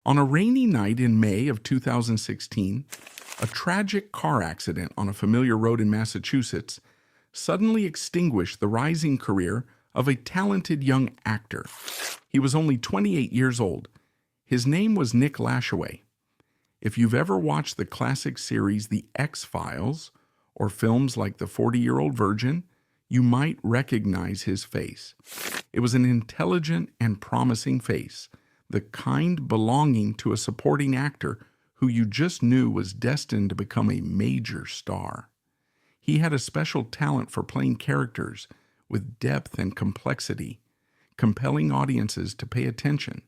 On a rainy night in May of 2016, a tragic car accident on a familiar road in Massachusetts suddenly extinguished the rising career of a talented young actor. He was only 28 years old. His name was Nick Lashaway. If you've ever watched the classic series The X-Files or films like The 40-Year-Old Virgin, you might recognize his face. It was an intelligent and promising face, the kind belonging to a supporting actor who you just knew was destined to become a major star. He had a special talent for playing characters with depth and complexity, compelling audiences to pay attention.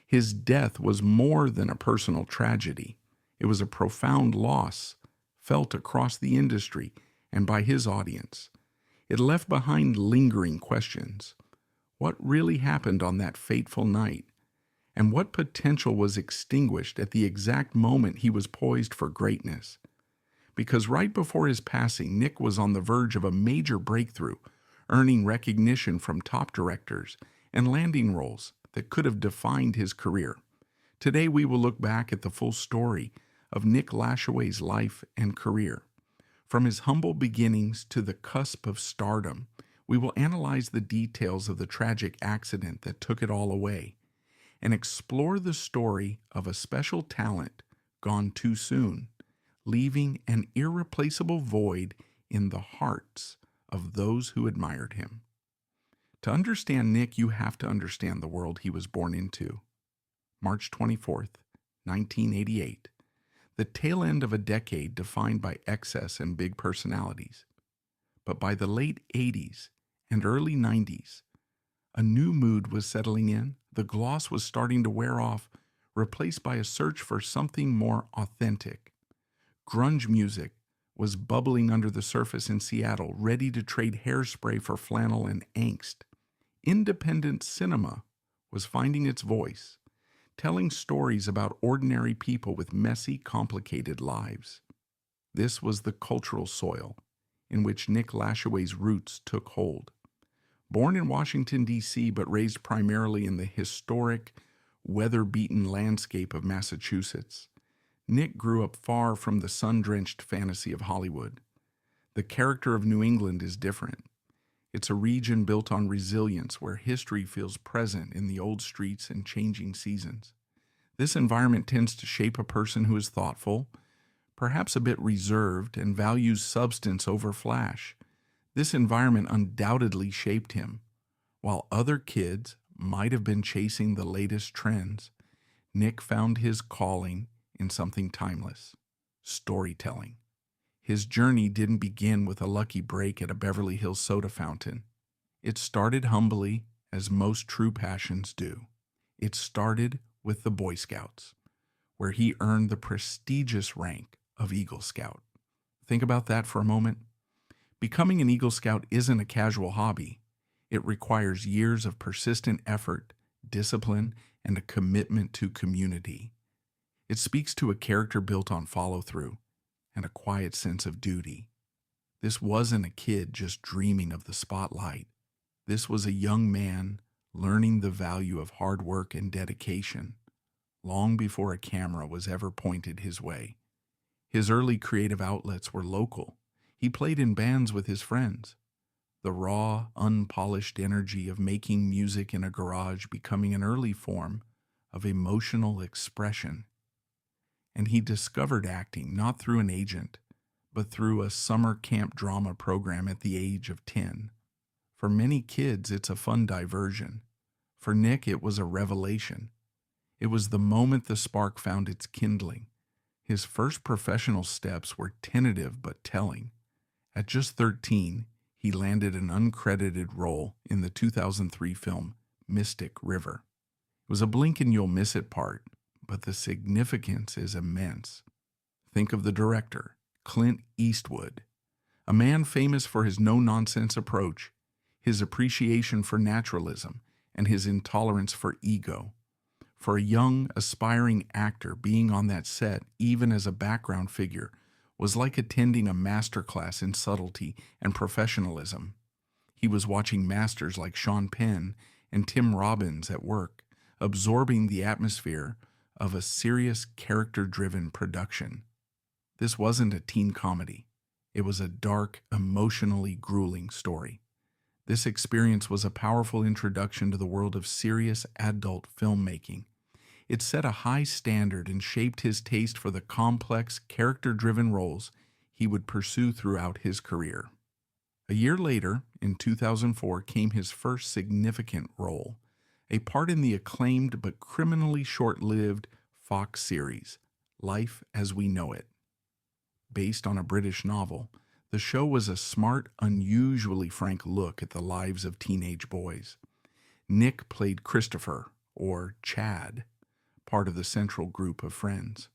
His death was more than a personal tragedy. It was a profound loss, felt across the industry and by his audience. It left behind lingering questions. What really happened on that fateful night? And what potential was extinguished at the exact moment he was poised for greatness? Because right before his passing, Nick was on the verge of a major breakthrough, earning recognition from top directors and landing roles that could have defined his career. Today we will look back at the full story of Nick Lashaway's life and career. From his humble beginnings to the cusp of stardom, we will analyze the details of the tragic accident that took it all away and explore the story of a special talent gone too soon, leaving an irreplaceable void in the hearts of those who admired him. To understand Nick, you have to understand the world he was born into. March 24th, 1988. The tail end of a decade defined by excess and big personalities. But by the late 80s and early 90s, a new mood was settling in. The gloss was starting to wear off, replaced by a search for something more authentic. Grunge music was bubbling under the surface in Seattle, ready to trade hairspray for flannel and angst. Independent cinema was finding its voice, telling stories about ordinary people with messy, complicated lives. This was the cultural soil in which Nick Lashaway's roots took hold. Born in Washington, D.C., but raised primarily in the historic, weather-beaten landscape of Massachusetts, Nick grew up far from the sun-drenched fantasy of Hollywood. The character of New England is different. It's a region built on resilience where history feels present in the old streets and changing seasons. This environment tends to shape a person who is thoughtful, perhaps a bit reserved, and values substance over flash. This environment undoubtedly shaped him. While other kids might have been chasing the latest trends, Nick found his calling in something timeless: storytelling. His journey didn't begin with a lucky break at a Beverly Hills soda fountain. It started humbly, as most true passions do. It started with the Boy Scouts, where he earned the prestigious rank of Eagle Scout. Think about that for a moment. Becoming an Eagle Scout isn't a casual hobby. It requires years of persistent effort, discipline, and a commitment to community. It speaks to a character built on follow-through and a quiet sense of duty. This wasn't a kid just dreaming of the spotlight. This was a young man learning the value of hard work and dedication long before a camera was ever pointed his way. His early creative outlets were local. He played in bands with his friends. The raw, unpolished energy of making music in a garage becoming an early form of emotional expression. And he discovered acting not through an agent, but through a summer camp drama program at the age of 10. For many kids, it's a fun diversion. For Nick, it was a revelation. It was the moment the spark found its kindling. His first professional steps were tentative but telling. At just 13, he landed an uncredited role in the 2003 film Mystic River. It was a blink and you'll miss it part, but the significance is immense. Think of the director, Clint Eastwood, a man famous for his no-nonsense approach, his appreciation for naturalism, and his intolerance for ego. For a young, aspiring actor, being on that set, even as a background figure, was like attending a masterclass in subtlety and professionalism. He was watching masters like Sean Penn and Tim Robbins at work, absorbing the atmosphere of a serious, character-driven production. This wasn't a teen comedy. It was a dark, emotionally grueling story. This experience was a powerful introduction to the world of serious adult filmmaking. It set a high standard and shaped his taste for the complex, character-driven roles he would pursue throughout his career. A year later, in 2004, came his first significant role, a part in the acclaimed but criminally short-lived Fox series, Life as We Know It. Based on a British novel, the show was a smart, unusually frank look at the lives of teenage boys. Nick played Christopher, or Chad, part of the central group of friends.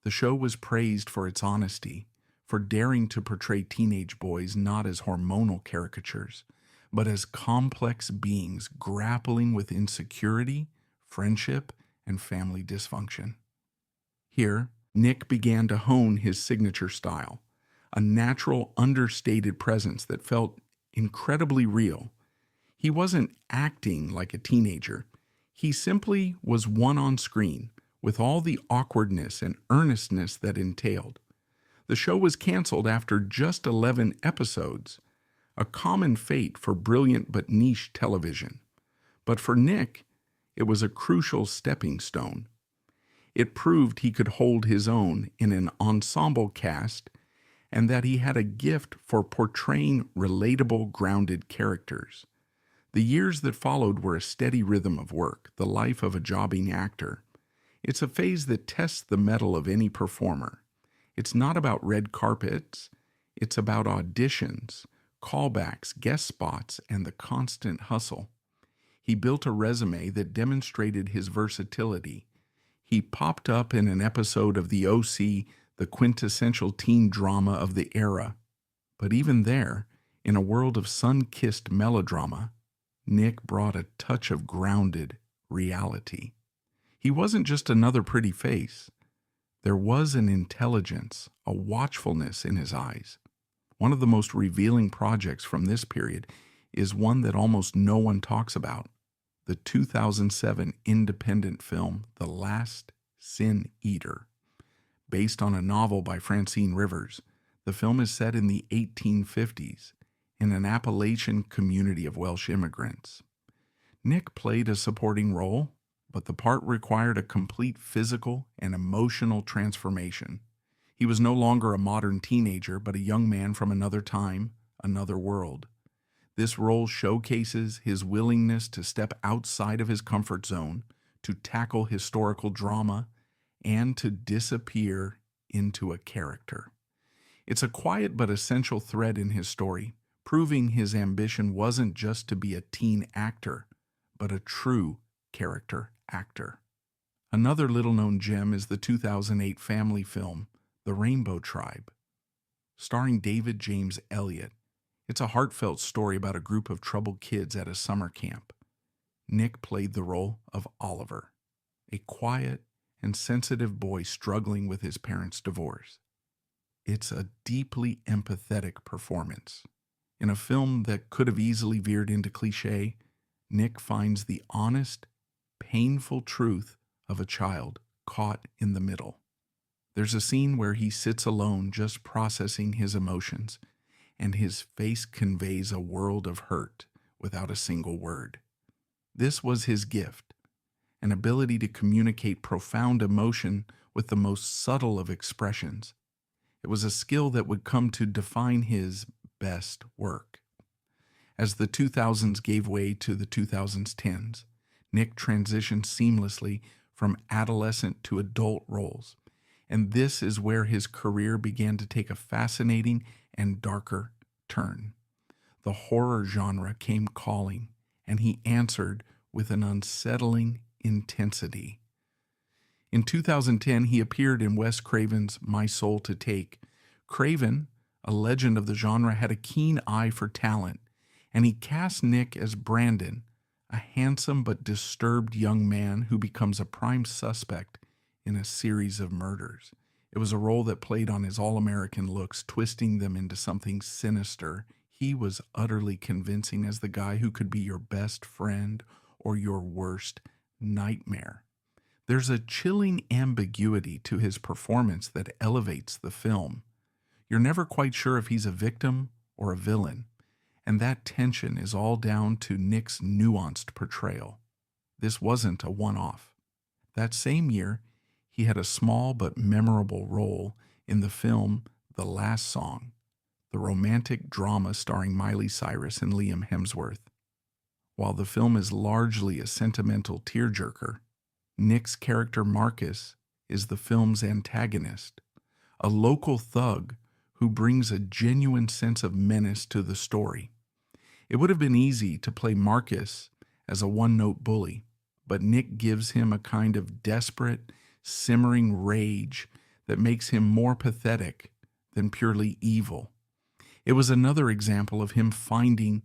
The show was praised for its honesty, for daring to portray teenage boys not as hormonal caricatures, but as complex beings grappling with insecurity, friendship, and family dysfunction. Here, Nick began to hone his signature style, a natural, understated presence that felt incredibly real. He wasn't acting like a teenager. He simply was one on screen, with all the awkwardness and earnestness that entailed. The show was canceled after just 11 episodes, a common fate for brilliant but niche television. But for Nick, it was a crucial stepping stone. It proved he could hold his own in an ensemble cast and that he had a gift for portraying relatable, grounded characters. The years that followed were a steady rhythm of work, the life of a jobbing actor. It's a phase that tests the mettle of any performer. It's not about red carpets, it's about auditions, callbacks, guest spots, and the constant hustle. He built a resume that demonstrated his versatility. He popped up in an episode of The O.C., the quintessential teen drama of the era. But even there, in a world of sun-kissed melodrama, Nick brought a touch of grounded reality. He wasn't just another pretty face. There was an intelligence, a watchfulness in his eyes. One of the most revealing projects from this period is one that almost no one talks about, the 2007 independent film The Last Sin Eater. Based on a novel by Francine Rivers, the film is set in the 1850s in an Appalachian community of Welsh immigrants. Nick played a supporting role, but the part required a complete physical and emotional transformation. He was no longer a modern teenager, but a young man from another time, another world. This role showcases his willingness to step outside of his comfort zone, to tackle historical drama, and to disappear into a character. It's a quiet but essential thread in his story, proving his ambition wasn't just to be a teen actor, but a true character actor. Another little-known gem is the 2008 family film, The Rainbow Tribe. Starring David James Elliott, it's a heartfelt story about a group of troubled kids at a summer camp. Nick played the role of Oliver, a quiet and sensitive boy struggling with his parents' divorce. It's a deeply empathetic performance. In a film that could have easily veered into cliché, Nick finds the honest, painful truth of a child caught in the middle. There's a scene where he sits alone just processing his emotions, and his face conveys a world of hurt without a single word. This was his gift, an ability to communicate profound emotion with the most subtle of expressions. It was a skill that would come to define his best work. As the 2000s gave way to the 2010s, Nick transitioned seamlessly from adolescent to adult roles, and this is where his career began to take a fascinating and darker turn. The horror genre came calling, and he answered with an unsettling intensity. In 2010, he appeared in Wes Craven's My Soul to Take. Craven, a legend of the genre, had a keen eye for talent, and he cast Nick as Brandon, a handsome but disturbed young man who becomes a prime suspect in a series of murders. It was a role that played on his all-American looks, twisting them into something sinister. He was utterly convincing as the guy who could be your best friend or your worst nightmare. There's a chilling ambiguity to his performance that elevates the film. You're never quite sure if he's a victim or a villain, and that tension is all down to Nick's nuanced portrayal. This wasn't a one-off. That same year, he had a small but memorable role in the film The Last Song, the romantic drama starring Miley Cyrus and Liam Hemsworth. While the film is largely a sentimental tearjerker, Nick's character Marcus is the film's antagonist, a local thug who brings a genuine sense of menace to the story. It would have been easy to play Marcus as a one-note bully, but Nick gives him a kind of desperate, simmering rage that makes him more pathetic than purely evil. It was another example of him finding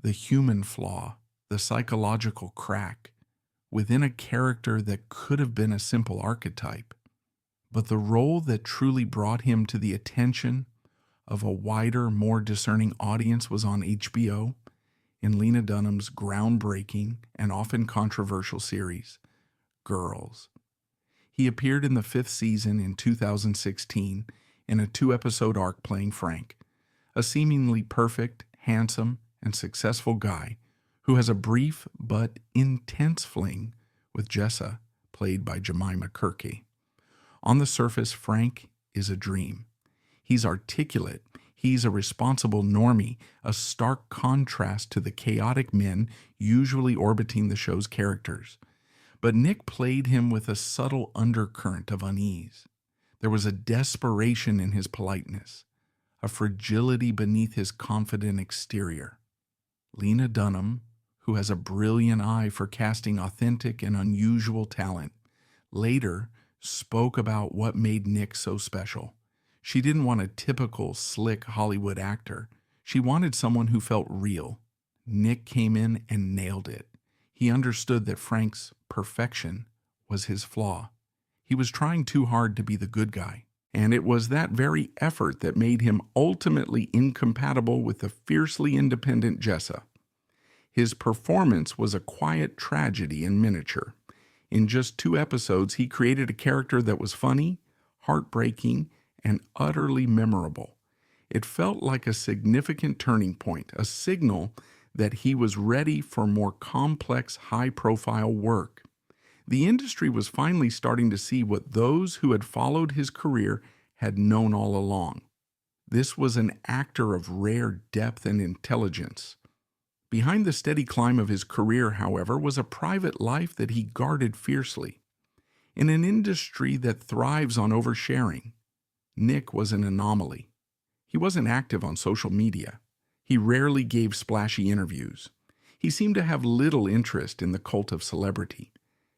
the human flaw, the psychological crack, within a character that could have been a simple archetype. But the role that truly brought him to the attention of a wider, more discerning audience was on HBO in Lena Dunham's groundbreaking and often controversial series, Girls. He appeared in the 5th season in 2016 in a 2-episode arc playing Frank, a seemingly perfect, handsome, and successful guy who has a brief but intense fling with Jessa, played by Jemima Kirke. On the surface, Frank is a dream. He's articulate, he's a responsible normie, a stark contrast to the chaotic men usually orbiting the show's characters. But Nick played him with a subtle undercurrent of unease. There was a desperation in his politeness, a fragility beneath his confident exterior. Lena Dunham, who has a brilliant eye for casting authentic and unusual talent, later spoke about what made Nick so special. She didn't want a typical, slick Hollywood actor. She wanted someone who felt real. Nick came in and nailed it. He understood that Frank's perfection was his flaw. He was trying too hard to be the good guy, and it was that very effort that made him ultimately incompatible with the fiercely independent Jessa. His performance was a quiet tragedy in miniature. In just 2 episodes, he created a character that was funny, heartbreaking, and utterly memorable. It felt like a significant turning point, a signal that he was ready for more complex, high-profile work. The industry was finally starting to see what those who had followed his career had known all along. This was an actor of rare depth and intelligence. Behind the steady climb of his career, however, was a private life that he guarded fiercely. In an industry that thrives on oversharing, Nick was an anomaly. He wasn't active on social media. He rarely gave splashy interviews. He seemed to have little interest in the cult of celebrity.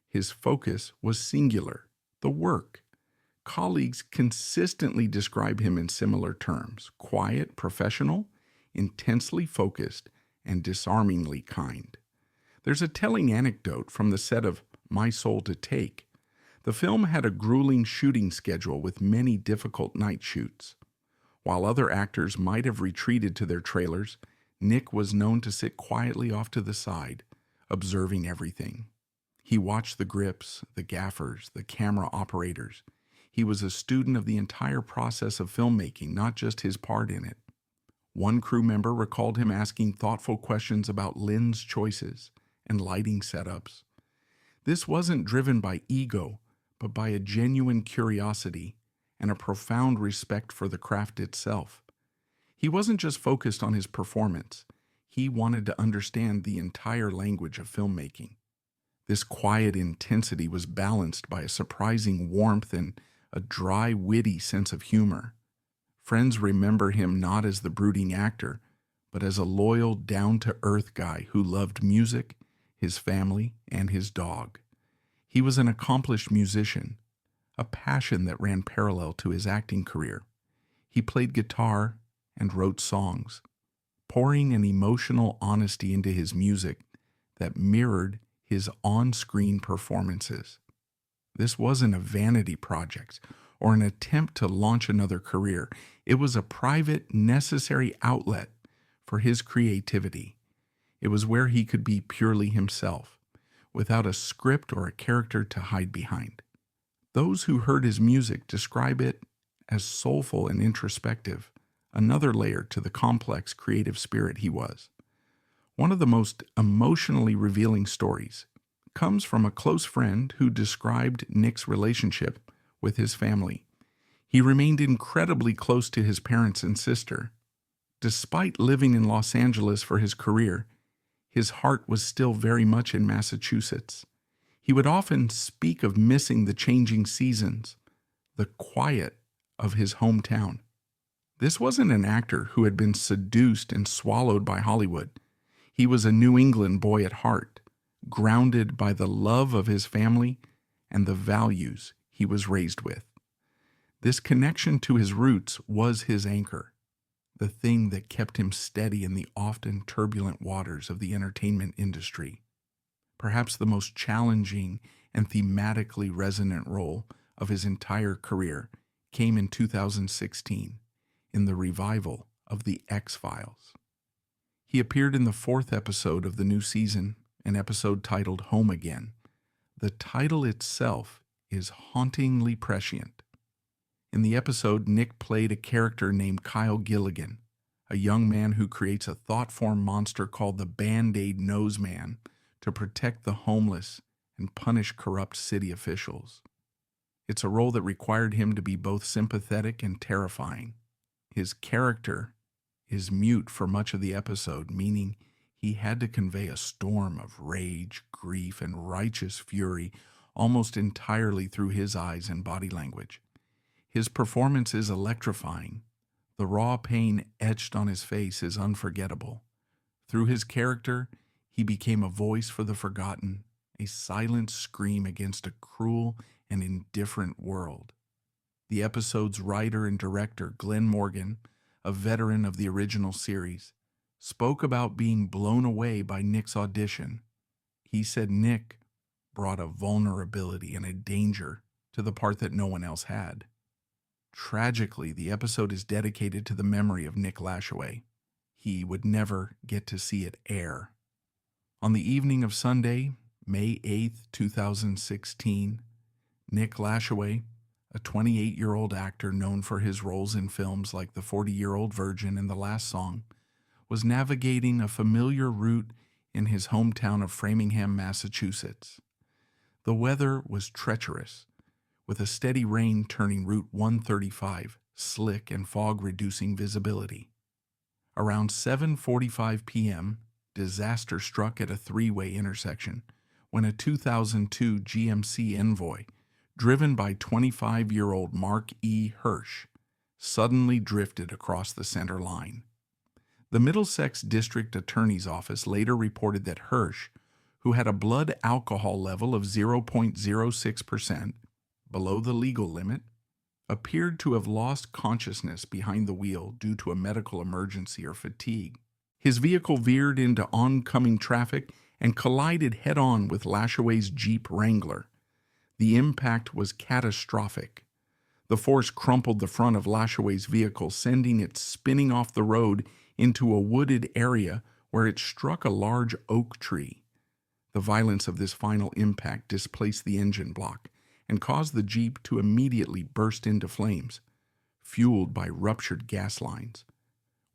His focus was singular, the work. Colleagues consistently describe him in similar terms: quiet, professional, intensely focused, and disarmingly kind. There's a telling anecdote from the set of My Soul to Take. The film had a grueling shooting schedule with many difficult night shoots. While other actors might have retreated to their trailers, Nick was known to sit quietly off to the side, observing everything. He watched the grips, the gaffers, the camera operators. He was a student of the entire process of filmmaking, not just his part in it. One crew member recalled him asking thoughtful questions about lens choices and lighting setups. This wasn't driven by ego, but by a genuine curiosity and a profound respect for the craft itself. He wasn't just focused on his performance. He wanted to understand the entire language of filmmaking. This quiet intensity was balanced by a surprising warmth and a dry, witty sense of humor. Friends remember him not as the brooding actor, but as a loyal, down-to-earth guy who loved music, his family, and his dog. He was an accomplished musician, a passion that ran parallel to his acting career. He played guitar and wrote songs, pouring an emotional honesty into his music that mirrored his on-screen performances. This wasn't a vanity project or an attempt to launch another career. It was a private, necessary outlet for his creativity. It was where he could be purely himself, without a script or a character to hide behind. Those who heard his music describe it as soulful and introspective, another layer to the complex creative spirit he was. One of the most emotionally revealing stories comes from a close friend who described Nick's relationship with his family. He remained incredibly close to his parents and sister. Despite living in Los Angeles for his career, his heart was still very much in Massachusetts. He would often speak of missing the changing seasons, the quiet of his hometown. This wasn't an actor who had been seduced and swallowed by Hollywood. He was a New England boy at heart, grounded by the love of his family and the values he was raised with. This connection to his roots was his anchor, the thing that kept him steady in the often turbulent waters of the entertainment industry. Perhaps the most challenging and thematically resonant role of his entire career came in 2016 in the revival of The X-Files. He appeared in the 4th episode of the new season, an episode titled Home Again. The title itself is hauntingly prescient. In the episode, Nick played a character named Kyle Gilligan, a young man who creates a thought-form monster called the Band-Aid Nose Man to protect the homeless and punish corrupt city officials. It's a role that required him to be both sympathetic and terrifying. His character is mute for much of the episode, meaning he had to convey a storm of rage, grief, and righteous fury almost entirely through his eyes and body language. His performance is electrifying. The raw pain etched on his face is unforgettable. Through his character, he became a voice for the forgotten, a silent scream against a cruel and indifferent world. The episode's writer and director, Glenn Morgan, a veteran of the original series, spoke about being blown away by Nick's audition. He said Nick brought a vulnerability and a danger to the part that no one else had. Tragically, the episode is dedicated to the memory of Nick Lashaway. He would never get to see it air. On the evening of Sunday, May 8th, 2016, Nick Lashaway, a 28-year-old actor known for his roles in films like The 40-Year-Old Virgin and The Last Song, was navigating a familiar route in his hometown of Framingham, Massachusetts. The weather was treacherous, with a steady rain turning Route 135 slick and fog-reducing visibility. Around 7:45 p.m., disaster struck at a three-way intersection when a 2002 GMC Envoy, driven by 25-year-old Mark E. Hirsch, suddenly drifted across the center line. The Middlesex District Attorney's Office later reported that Hirsch, who had a blood alcohol level of 0.06%, below the legal limit, appeared to have lost consciousness behind the wheel due to a medical emergency or fatigue. His vehicle veered into oncoming traffic and collided head-on with Lashaway's Jeep Wrangler. The impact was catastrophic. The force crumpled the front of Lashaway's vehicle, sending it spinning off the road into a wooded area where it struck a large oak tree. The violence of this final impact displaced the engine block and caused the Jeep to immediately burst into flames, fueled by ruptured gas lines.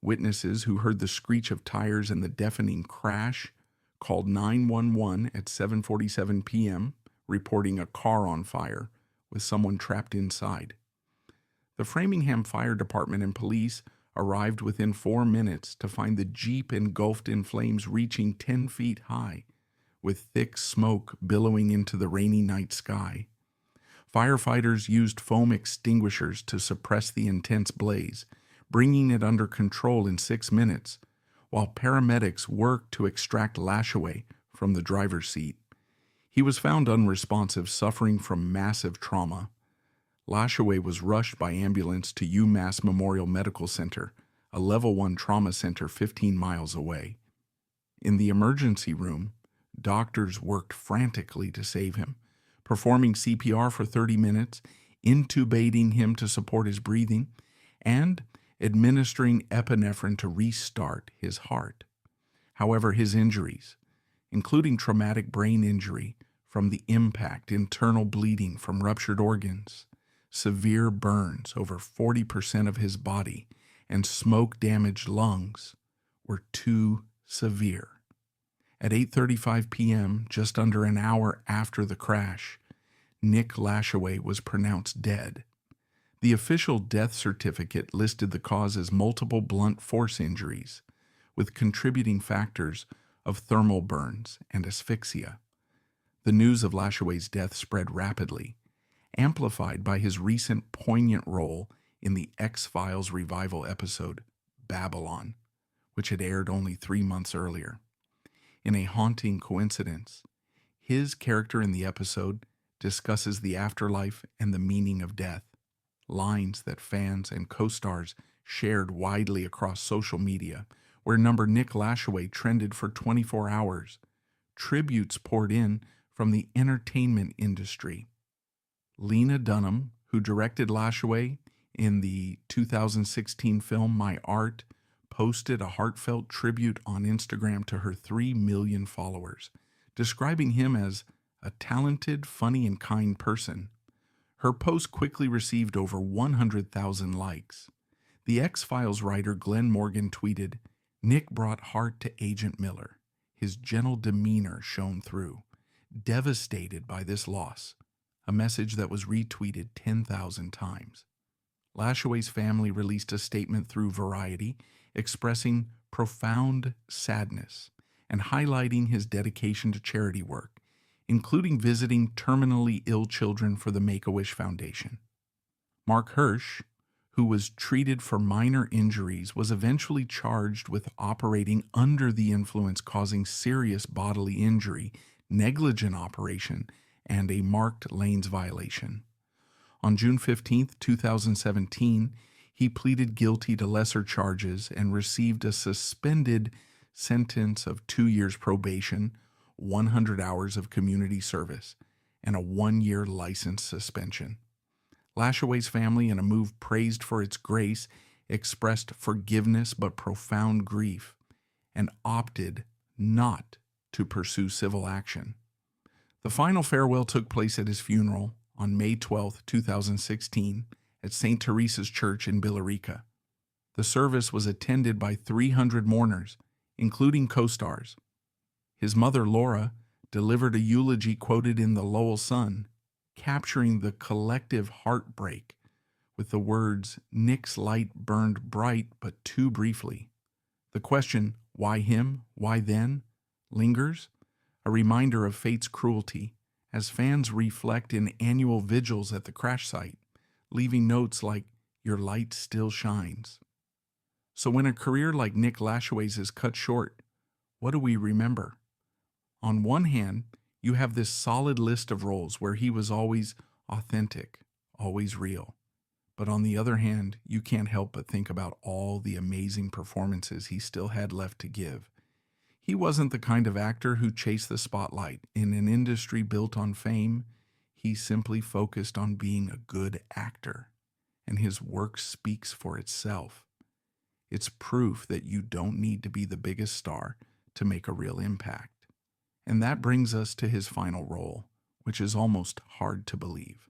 Witnesses who heard the screech of tires and the deafening crash called 911 at 7:47 p.m., reporting a car on fire with someone trapped inside. The Framingham Fire Department and police arrived within 4 minutes to find the Jeep engulfed in flames reaching 10 feet high, with thick smoke billowing into the rainy night sky. Firefighters used foam extinguishers to suppress the intense blaze, bringing it under control in 6 minutes, while paramedics worked to extract Lashaway from the driver's seat. He was found unresponsive, suffering from massive trauma. Lashaway was rushed by ambulance to UMass Memorial Medical Center, a Level 1 trauma center 15 miles away. In the emergency room, doctors worked frantically to save him, performing CPR for 30 minutes, intubating him to support his breathing, and administering epinephrine to restart his heart. However, his injuries, including traumatic brain injury from the impact, internal bleeding from ruptured organs, severe burns over 40% of his body, and smoke-damaged lungs were too severe. At 8:35 p.m., just under an hour after the crash, Nick Lashaway was pronounced dead. The official death certificate listed the cause as multiple blunt force injuries, with contributing factors of thermal burns and asphyxia. The news of Lashaway's death spread rapidly, amplified by his recent poignant role in the X-Files revival episode Babylon, which had aired only 3 months earlier. In a haunting coincidence, his character in the episode discusses the afterlife and the meaning of death, lines that fans and co-stars shared widely across social media, where number Nick Lashaway trended for 24 hours. Tributes poured in from the entertainment industry. Lena Dunham, who directed Lashaway in the 2016 film My Art, posted a heartfelt tribute on Instagram to her 3 million followers, describing him as a talented, funny, and kind person. Her post quickly received over 100,000 likes. The X-Files writer Glenn Morgan tweeted, "Nick brought heart to Agent Miller. His gentle demeanor shone through. Devastated by this loss," a message that was retweeted 10,000 times. Lashaway's family released a statement through Variety expressing profound sadness and highlighting his dedication to charity work, including visiting terminally ill children for the Make-A-Wish Foundation. Mark Hirsch, who was treated for minor injuries, was eventually charged with operating under the influence causing serious bodily injury, negligent operation, and a marked lanes violation. On June 15, 2017, he pleaded guilty to lesser charges and received a suspended sentence of 2 years probation, 100 hours of community service, and a 1-year license suspension. Lashaway's family, in a move praised for its grace, expressed forgiveness but profound grief and opted not to pursue civil action. The final farewell took place at his funeral on May 12, 2016, at St. Teresa's Church in Billerica. The service was attended by 300 mourners, including co-stars. His mother, Laura, delivered a eulogy quoted in the Lowell Sun, capturing the collective heartbreak with the words, "Nick's light burned bright but too briefly." The question, "Why him? Why then?" lingers, a reminder of fate's cruelty, as fans reflect in annual vigils at the crash site, leaving notes like, "Your light still shines." So when a career like Nick Lashaway's is cut short, what do we remember? On one hand, you have this solid list of roles where he was always authentic, always real. But on the other hand, you can't help but think about all the amazing performances he still had left to give. He wasn't the kind of actor who chased the spotlight. In an industry built on fame, he simply focused on being a good actor, and his work speaks for itself. It's proof that you don't need to be the biggest star to make a real impact. And that brings us to his final role, which is almost hard to believe.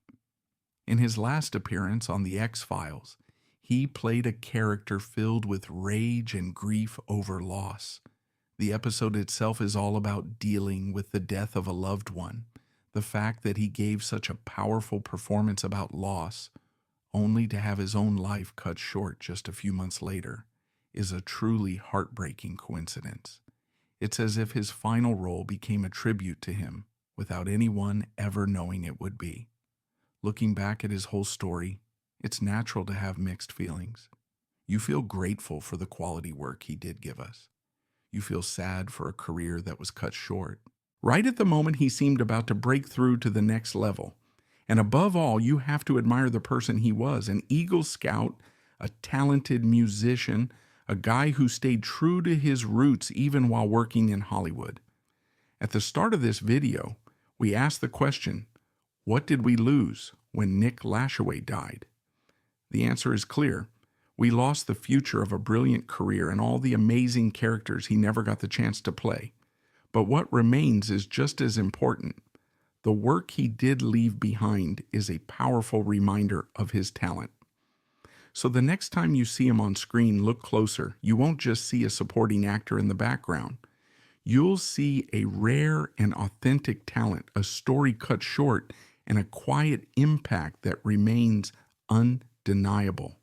In his last appearance on The X-Files, he played a character filled with rage and grief over loss. The episode itself is all about dealing with the death of a loved one. The fact that he gave such a powerful performance about loss, only to have his own life cut short just a few months later, is a truly heartbreaking coincidence. It's as if his final role became a tribute to him, without anyone ever knowing it would be. Looking back at his whole story, it's natural to have mixed feelings. You feel grateful for the quality work he did give us. You feel sad for a career that was cut short. Right at the moment he seemed about to break through to the next level. And above all, you have to admire the person he was, an Eagle Scout, a talented musician, a guy who stayed true to his roots even while working in Hollywood. At the start of this video, we asked the question, what did we lose when Nick Lashaway died? The answer is clear. We lost the future of a brilliant career and all the amazing characters he never got the chance to play. But what remains is just as important. The work he did leave behind is a powerful reminder of his talent. So the next time you see him on screen, look closer. You won't just see a supporting actor in the background. You'll see a rare and authentic talent, a story cut short, and a quiet impact that remains undeniable.